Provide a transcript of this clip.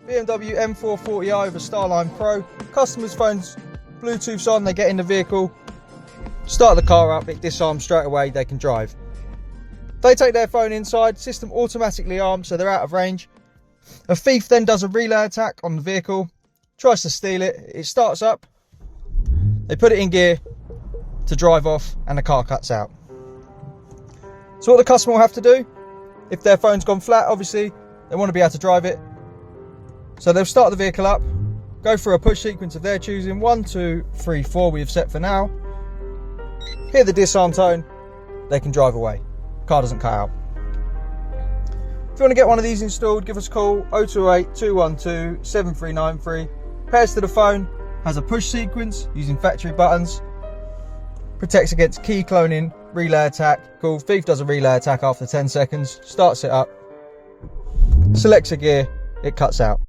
BMW M440i with a Starline Pro. Customers' phones, Bluetooth's on, they get in the vehicle, start the car up, it disarms straight away, they can drive. They take their phone inside, system automatically armed so they're out of range. A thief then does a relay attack on the vehicle, tries to steal it, it starts up, they put it in gear to drive off and the car cuts out. So what the customer will have to do, if their phone's gone flat, obviously they want to be able to drive it. So they'll start the vehicle up, go through a push sequence of their choosing, 1, 2, 3, 4 we have set for now. Hear the disarm tone, they can drive away. Car doesn't cut out. If you want to get one of these installed, give us a call, 028 212 7393. Pairs to the phone, has a push sequence using factory buttons, protects against key cloning, relay attack. Cool, thief does a relay attack after 10 seconds, starts it up, selects a gear, it cuts out.